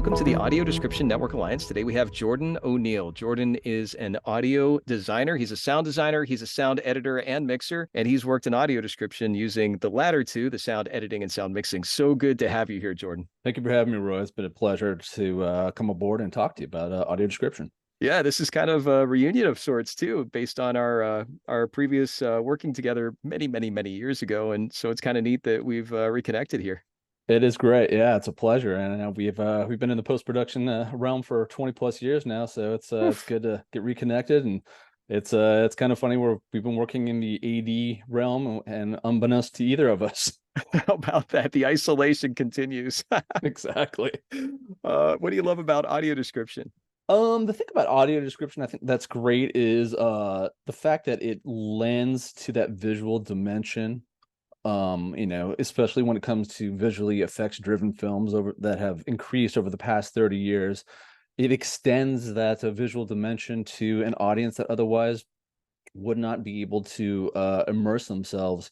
Welcome to the Audio Description Network Alliance. Today we have Jordan O'Neill. Jordan is an audio designer. He's a sound designer. He's a sound editor and mixer, and he's worked in audio description using the latter two, the sound editing and sound mixing. So good to have you here, Jordan. Thank you for having me, Roy. It's been a pleasure to come aboard and talk to you about audio description. Yeah, this is kind of a reunion of sorts too, based on our previous working together many years ago, and so it's kind of neat that we've reconnected here. It is great. Yeah, it's a pleasure, and we've been in the post-production realm for 20 plus years now, so it's good to get reconnected, and it's kind of funny we've been working in the AD realm, and unbeknownst to either of us. How about that? The isolation continues. Exactly. What do you love about audio description? The thing about audio description, I think that's great, is the fact that it lends to that visual dimension. Especially when it comes to visually effects driven films that have increased over the past 30 years, it extends that visual dimension to an audience that otherwise would not be able to immerse themselves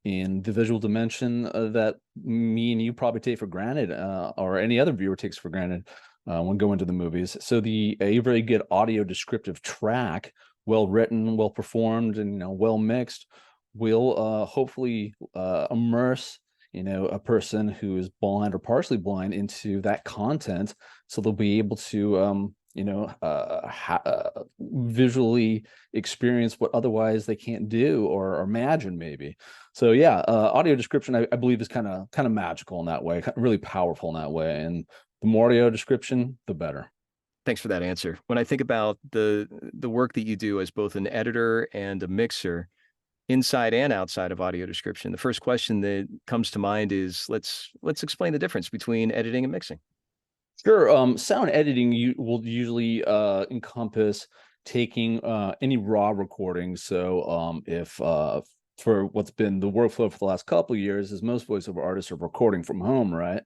in the visual dimension that me and you probably take for granted, or any other viewer takes for granted when going to the movies. So a very good audio descriptive track, well written, well performed, and well mixed, will hopefully immerse a person who is blind or partially blind into that content, so they'll be able to visually experience what otherwise they can't do or imagine maybe. So yeah, audio description I believe is kind of magical in that way, really powerful in that way, and the more audio description, the better. Thanks for that answer. When I think about the work that you do as both an editor and a mixer, inside and outside of audio description, the first question that comes to mind is let's explain the difference between editing and mixing. Sure. Sound editing will usually encompass taking any raw recording. So if for what's been the workflow for the last couple of years is most voiceover artists are recording from home, right?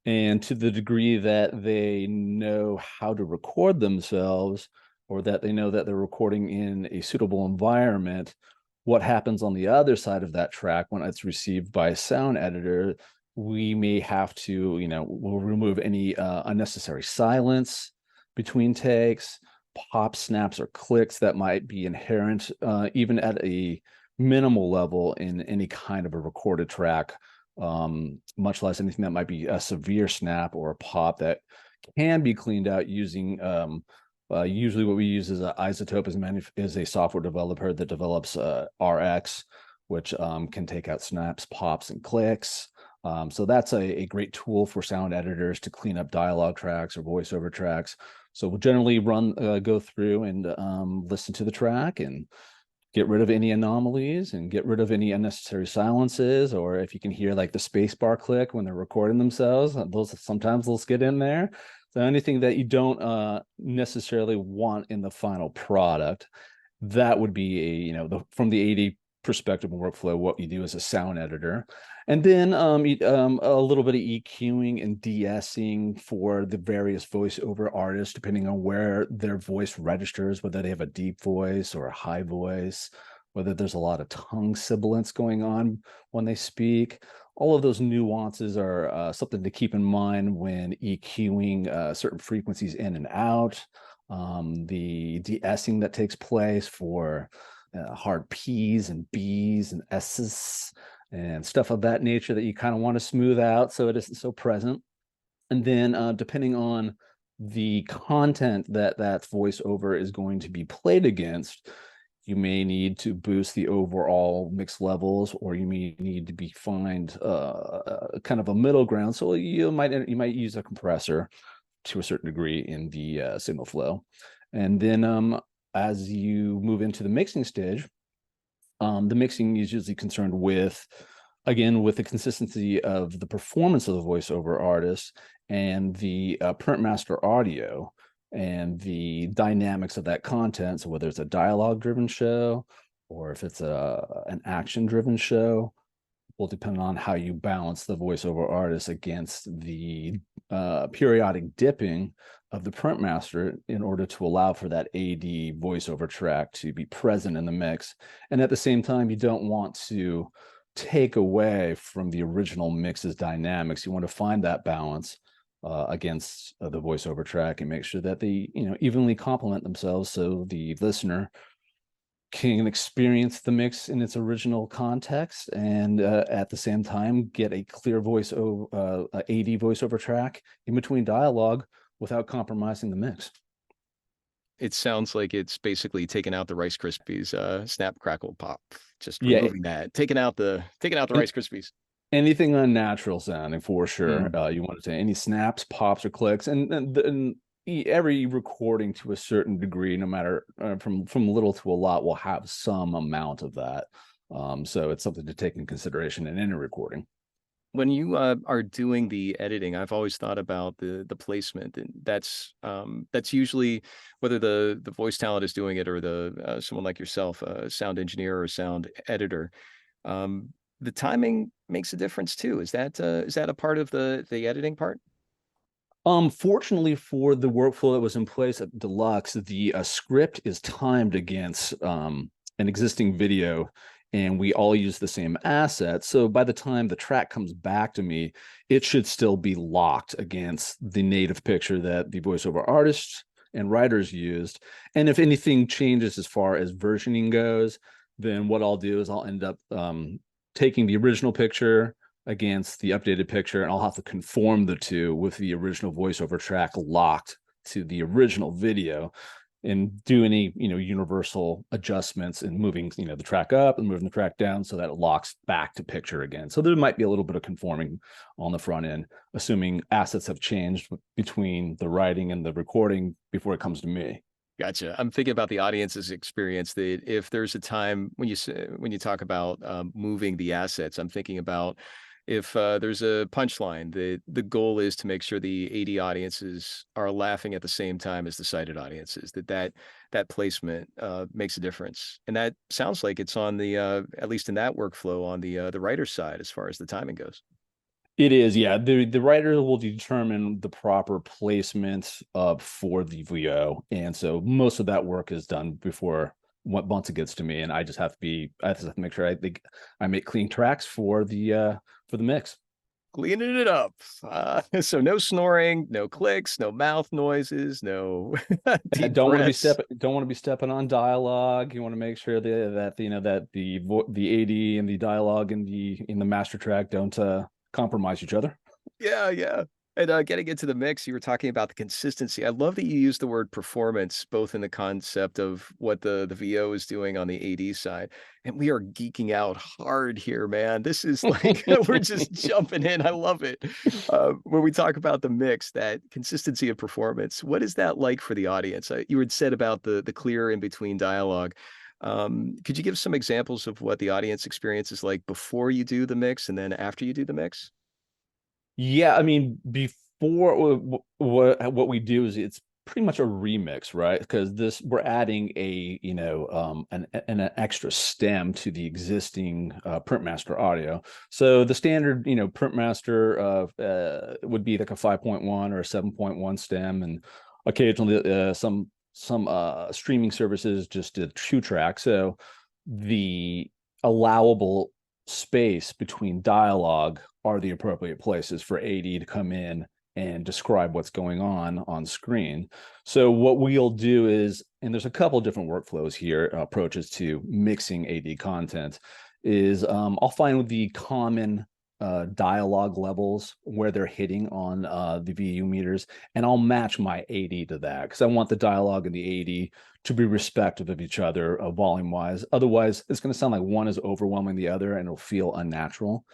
And to the degree that they know how to record themselves, or that they know that they're recording in a suitable environment, what happens on the other side of that track when it's received by a sound editor, we may have to, we'll remove any unnecessary silence between takes, pop, snaps, or clicks that might be inherent, even at a minimal level in any kind of a recorded track, much less anything that might be a severe snap or a pop that can be cleaned out using usually what we use is Isotope is a software developer that develops RX, which can take out snaps, pops, and clicks. So that's a great tool for sound editors to clean up dialogue tracks or voiceover tracks. So we'll generally go through and listen to the track and get rid of any anomalies and get rid of any unnecessary silences, or if you can hear like the space bar click when they're recording themselves, those get in there. So anything that you don't necessarily want in the final product, that would be from the AD perspective and workflow, what you do as a sound editor. And then a little bit of EQing and de-essing for the various voiceover artists, depending on where their voice registers, whether they have a deep voice or a high voice, whether there's a lot of tongue sibilance going on when they speak. All of those nuances are something to keep in mind when EQing certain frequencies in and out. The de-essing that takes place for hard P's and B's and S's and stuff of that nature that you kind of want to smooth out so it isn't so present. And then depending on the content that voiceover is going to be played against, you may need to boost the overall mix levels, or you may need to find kind of a middle ground. So you might use a compressor to a certain degree in the signal flow. And then as you move into the mixing stage, the mixing is usually concerned with the consistency of the performance of the voiceover artist and the print master audio and the dynamics of that content. So whether it's a dialogue driven show or if it's an action driven show, will depend on how you balance the voiceover artist against the periodic dipping of the print master in order to allow for that AD voiceover track to be present in the mix. And at the same time, you don't want to take away from the original mix's dynamics. You want to find that balance against the voiceover track and make sure that they, evenly complement themselves so the listener can experience the mix in its original context and at the same time get a clear AD voiceover track in between dialogue without compromising the mix. It sounds like it's basically taking out the Rice Krispies, snap, crackle, pop, just Yeah, removing that, taking out the Rice Krispies. anything unnatural sounding for sure. Mm. You want to say any snaps, pops, or clicks, and every recording to a certain degree, no matter from little to a lot, will have some amount of that. So it's something to take in consideration in any recording. When you are doing the editing, I've always thought about the placement, and that's usually whether the voice talent is doing it or the someone like yourself, a sound engineer or a sound editor. Um, the timing makes a difference too. Is that a part of the editing part? Fortunately for the workflow that was in place at Deluxe, the script is timed against an existing video, and we all use the same asset. So by the time the track comes back to me, it should still be locked against the native picture that the voiceover artists and writers used. And if anything changes as far as versioning goes, then what I'll do is I'll end up taking the original picture against the updated picture, and I'll have to conform the two with the original voiceover track locked to the original video and do any universal adjustments and moving the track up and moving the track down so that it locks back to picture again. So there might be a little bit of conforming on the front end, assuming assets have changed between the writing and the recording before it comes to me. Gotcha. I'm thinking about the audience's experience. That if there's a time when you talk about moving the assets, I'm thinking about if there's a punchline. The goal is to make sure the AD audiences are laughing at the same time as the sighted audiences. That placement makes a difference, and that sounds like it's on the at least in that workflow on the writer's side as far as the timing goes. It is, yeah. The writer will determine the proper placement for the VO, and so most of that work is done before once it gets to me, and I just have to make sure I make clean tracks for the mix. Cleaning it up. So no snoring, no clicks, no mouth noises, no deep breaths. Don't want to be stepping on dialogue. You want to make sure that the AD and the dialogue in the master track don't compromise each other. Yeah, yeah. And getting into the mix, you were talking about the consistency. I love that you use the word performance, both in the concept of what the VO is doing on the AD side. And we are geeking out hard here, man. This is like we're just jumping in. I love it. When we talk about the mix, that consistency of performance, what is that like for the audience? You had said about the clear in between dialogue. Could you give some examples of what the audience experience is like before you do the mix and then after you do the mix? Yeah, I mean, before what we do is it's pretty much a remix, right? Because this we're adding an extra stem to the existing printmaster audio. So the standard printmaster would be like a 5.1 or a 7.1 stem, and occasionally some streaming services just did 2 track. So the allowable space between dialogue are the appropriate places for AD to come in and describe what's going on screen. So what we'll do is, and there's a couple different workflows here, approaches to mixing AD content, is I'll find the common dialogue levels where they're hitting on the VU meters, and I'll match my AD to that because I want the dialogue and the AD to be respective of each other volume wise. Otherwise, it's going to sound like one is overwhelming the other and it'll feel unnatural.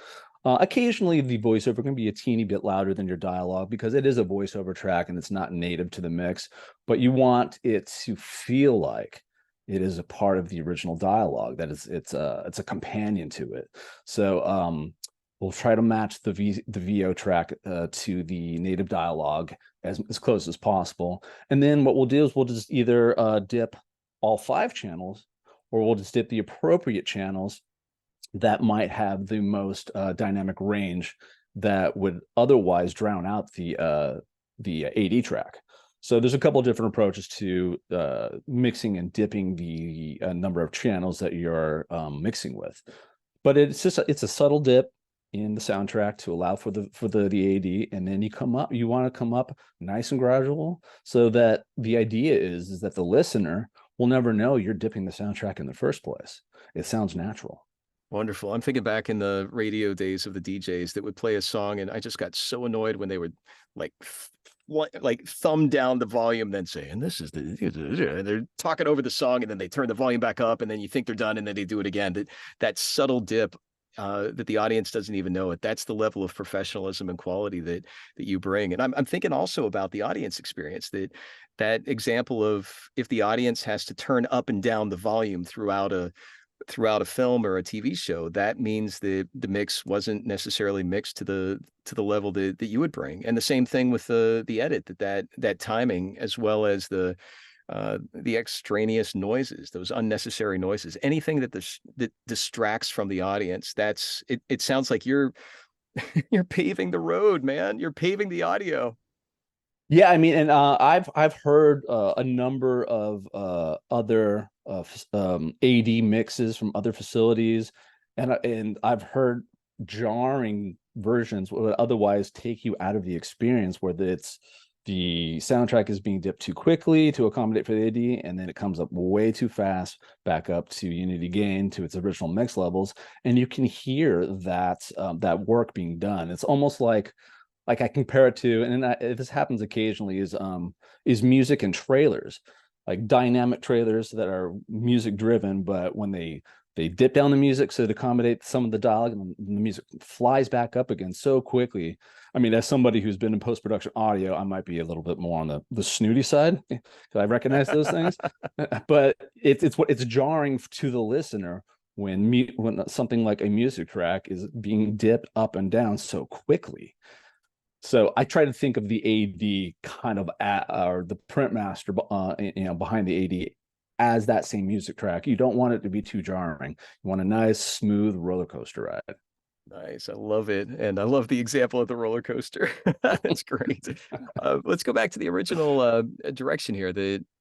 Occasionally, the voiceover can be a teeny bit louder than your dialogue because it is a voiceover track and it's not native to the mix, but you want it to feel like it is a part of the original dialogue, that it's a companion to it. So we'll try to match the VO track to the native dialogue as close as possible. And then what we'll do is we'll just either dip all 5 channels, or we'll just dip the appropriate channels that might have the most dynamic range that would otherwise drown out the AD track. So there's a couple of different approaches to mixing and dipping the number of channels that you're mixing with. But it's a subtle dip. in the soundtrack to allow for the AD, and then you want to come up nice and gradual, so that the idea is that the listener will never know you're dipping the soundtrack in the first place. It sounds natural. Wonderful. I'm thinking back in the radio days of the DJs that would play a song, and I just got so annoyed when they would like like thumb down the volume, then say, and this is they're talking over the song, and then they turn the volume back up, and then you think they're done, and then they do it again. That subtle dip that the audience doesn't even know it. That's the level of professionalism and quality that you bring. And I'm thinking also about the audience experience, that example of if the audience has to turn up and down the volume throughout a film or a TV show, that means the mix wasn't necessarily mixed to the level that you would bring. And the same thing with the edit, that timing, as well as the extraneous noises, those unnecessary noises, anything that distracts from the audience. It sounds like you're you're paving the road, man. You're paving the audio. Yeah, I mean, and I've heard a number of other AD mixes from other facilities, and I've heard jarring versions what would otherwise take you out of the experience, where it's the soundtrack is being dipped too quickly to accommodate for the AD, and then it comes up way too fast back up to unity gain to its original mix levels, and you can hear that work being done. It's almost like I compare it to, and this happens occasionally, is music and trailers, like dynamic trailers that are music driven, but when they dip down the music so to accommodate some of the dialogue, and the music flies back up again so quickly. I mean, as somebody who's been in post-production audio, I might be a little bit more on the snooty side, because I recognize those things, but it's jarring to the listener when something like a music track is being dipped up and down so quickly. So I try to think of the AD kind of or the print master, behind the AD as that same music track. You don't want it to be too jarring. You want a nice, smooth roller coaster ride. Nice. I love it. And I love the example of the roller coaster. That's great. Let's go back to the original direction here.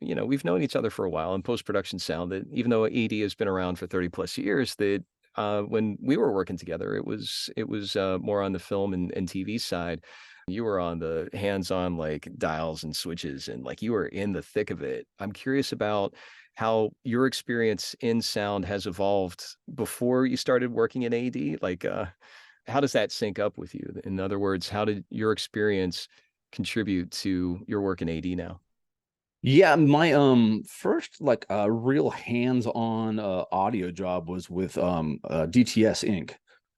We've known each other for a while in post-production sound, that even though AD has been around for 30 plus years, that when we were working together, it was more on the film and TV side. You were on the hands-on, like dials and switches, and like you were in the thick of it. I'm curious about how your experience in sound has evolved before you started working in AD. Like, how does that sync up with you? In other words, how did your experience contribute to your work in AD now? Yeah, my first like real hands-on audio job was with DTS Inc.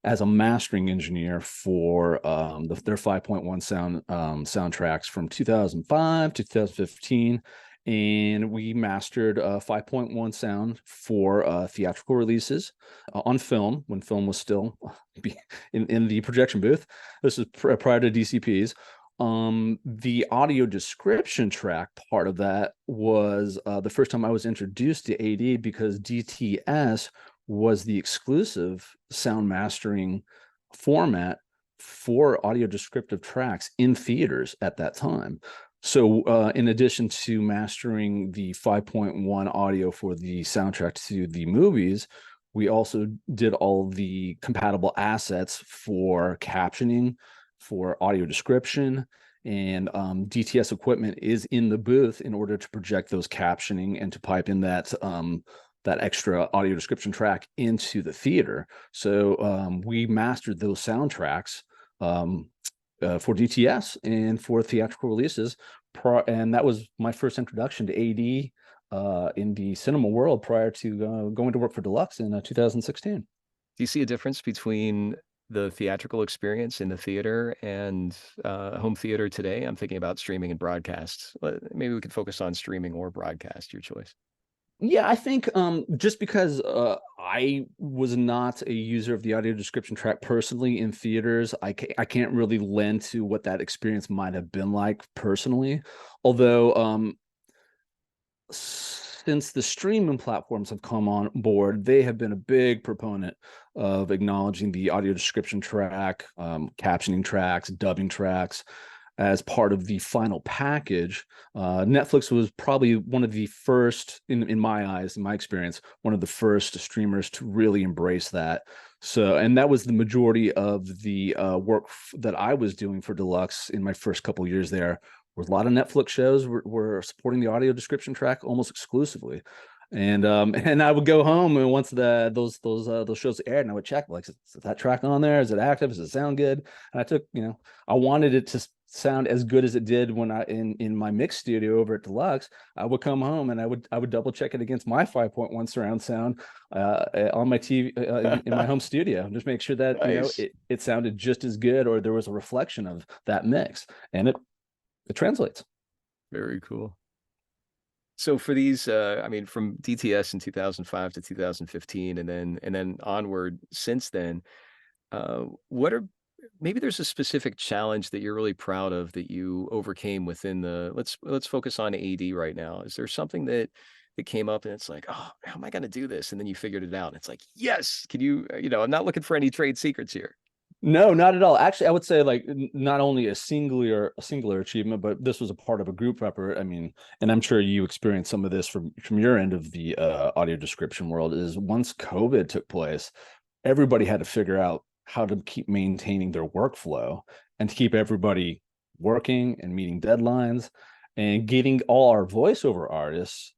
as a mastering engineer for their 5.1 soundtracks from 2005 to 2015, and we mastered 5.1 sound for theatrical releases on film when film was still in the projection booth. This is prior to DCPs. The audio description track part of that was the first time I was introduced to AD, because DTS was the exclusive sound mastering format for audio descriptive tracks in theaters at that time. So in addition to mastering the 5.1 audio for the soundtrack to the movies, we also did all the compatible assets for captioning, for audio description, and DTS equipment is in the booth in order to project those captioning and to pipe in that extra audio description track into the theater. So we mastered those soundtracks for DTS and for theatrical releases, and that was my first introduction to AD in the cinema world prior to going to work for Deluxe in 2016. Do you see a difference between the theatrical experience in the theater and home theater today? I'm thinking about streaming and broadcast. Maybe we could focus on streaming or broadcast, your choice. Yeah, I think just because I was not a user of the audio description track personally in theaters, I can't really lend to what that experience might have been like personally. Although since the streaming platforms have come on board, they have been a big proponent of acknowledging the audio description track, captioning tracks, dubbing tracks as part of the final package. Netflix was probably one of the first, in my eyes, in my experience, one of the first streamers to really embrace that. So, and that was the majority of the work that I was doing for Deluxe in my first couple years there. Was a lot of Netflix shows were supporting the audio description track almost exclusively, and and I would go home, and once those shows aired, and I would check, like, is that track on there? Is it active? Does it sound good? And I took, I wanted it to sound as good as it did when I in my mix studio over at Deluxe. I would come home and I would double check it against my 5.1 surround sound on my TV in my home studio, just make sure that Nice. it sounded just as good, or there was a reflection of that mix, and it translates. Very cool. So for these, I mean, from DTS in 2005 to 2015, and then onward since then, what are maybe there's a specific challenge that you're really proud of that you overcame within the let's focus on AD right now. Is there something that came up and it's like, oh, how am I going to do this? And then you figured it out. And it's like, yes, can you, I'm not looking for any trade secrets here. No, not at all. Actually, I would say, like, not only a singular achievement, but this was a part of a group effort. I mean, and I'm sure you experienced some of this from your end of the audio description world. Is once COVID took place, everybody had to figure out how to keep maintaining their workflow and to keep everybody working and meeting deadlines and getting all our voiceover artists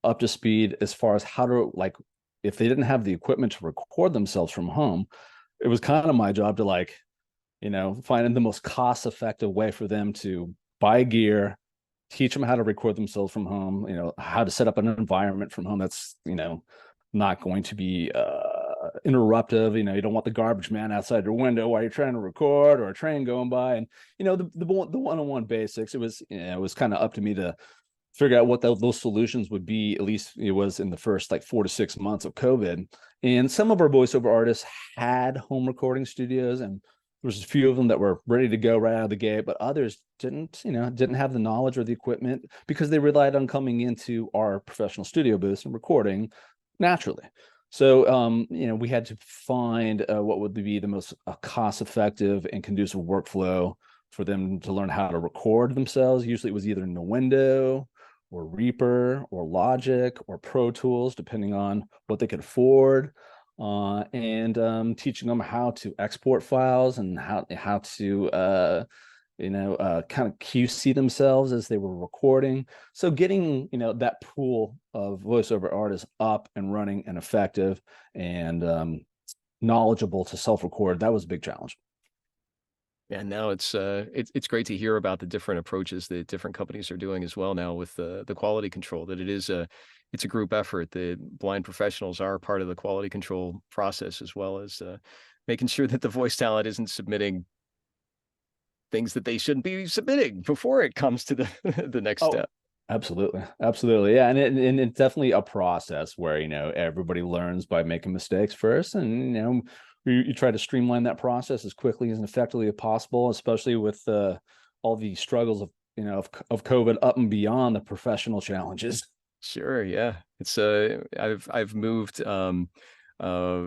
up to speed as far as how to, like, if they didn't have the equipment to record themselves from home, it was kind of my job to, like, finding the most cost effective way for them to buy gear, teach them how to record themselves from home, how to set up an environment from home that's, not going to be interruptive. You don't want the garbage man outside your window while you're trying to record, or a train going by. And the one-on-one basics, it was kind of up to me to figure out what those solutions would be. At least it was in the first, like, 4 to 6 months of COVID. And some of our voiceover artists had home recording studios, and there was a few of them that were ready to go right out of the gate, but others didn't have the knowledge or the equipment, because they relied on coming into our professional studio booths and recording naturally. So, we had to find what would be the most cost effective and conducive workflow for them to learn how to record themselves. Usually it was either Nuendo or Reaper or Logic or Pro Tools, depending on what they could afford, and teaching them how to export files and how to kind of QC themselves as they were recording. So getting, that pool of voiceover artists up and running and effective and knowledgeable to self-record, that was a big challenge. And now it's great to hear about the different approaches that different companies are doing as well now with the quality control, that it's a group effort. The blind professionals are part of the quality control process, as well as making sure that the voice talent isn't submitting things that they shouldn't be submitting before it comes to the the next Oh, step. absolutely. Absolutely. Yeah. And it's definitely a process where, everybody learns by making mistakes first. And, you try to streamline that process as quickly and effectively as possible, especially with all the struggles of COVID up and beyond the professional challenges. Sure, yeah. It's I've moved uh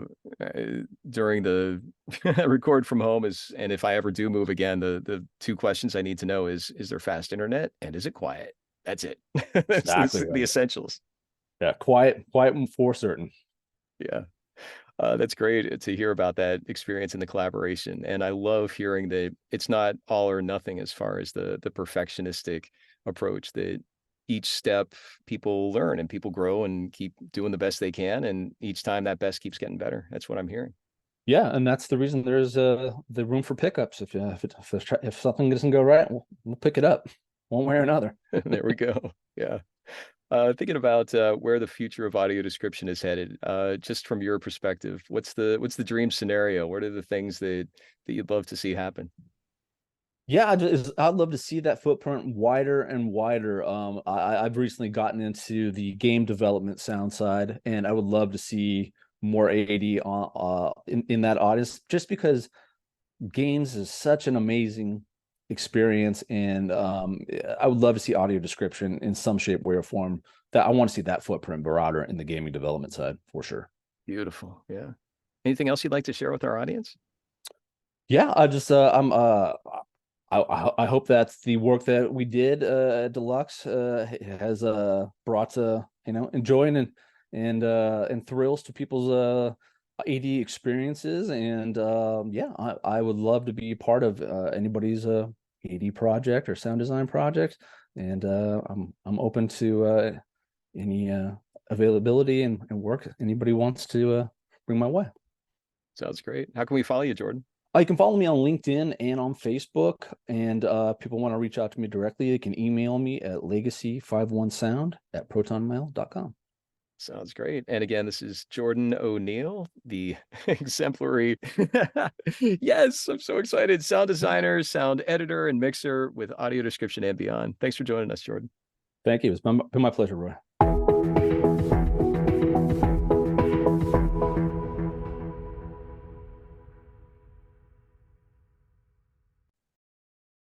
during the record from home is, and if I ever do move again, the two questions I need to know is there fast internet and is it quiet? That's it. That's Exactly the right. essentials. Yeah. Quiet for certain. Yeah. That's great to hear about that experience and the collaboration. And I love hearing that it's not all or nothing as far as the perfectionistic approach, that each step people learn and people grow and keep doing the best they can. And each time that best keeps getting better. That's what I'm hearing. Yeah, and that's the reason there's the room for pickups. If something doesn't go right, we'll pick it up one way or another. There we go. Yeah. Thinking about where the future of audio description is headed, just from your perspective, what's the dream scenario? What are the things that you'd love to see happen? Yeah, I'd love to see that footprint wider and wider. I've recently gotten into the game development sound side, and I would love to see more AD on in that audience, just because games is such an amazing experience, and I would love to see audio description in some shape, way, or form. That I want to see that footprint broader in the gaming development side for sure. Beautiful. Yeah. Anything else you'd like to share with our audience? Yeah, I hope that the work that we did at Deluxe has brought enjoyment and thrills to people's AD experiences, and yeah, I would love to be part of anybody's AD project or sound design project, and I'm open to any availability and work anybody wants to bring my way. Sounds great. How can we follow you, Jordan? You can follow me on LinkedIn and on Facebook, and people want to reach out to me directly, they can email me at legacy51sound@protonmail.com. Sounds great. And again, this is Jordan O'Neill, the exemplary, yes, I'm so excited, sound designer, sound editor, and mixer with audio description and beyond. Thanks for joining us, Jordan. Thank you. It's been my pleasure, Roy.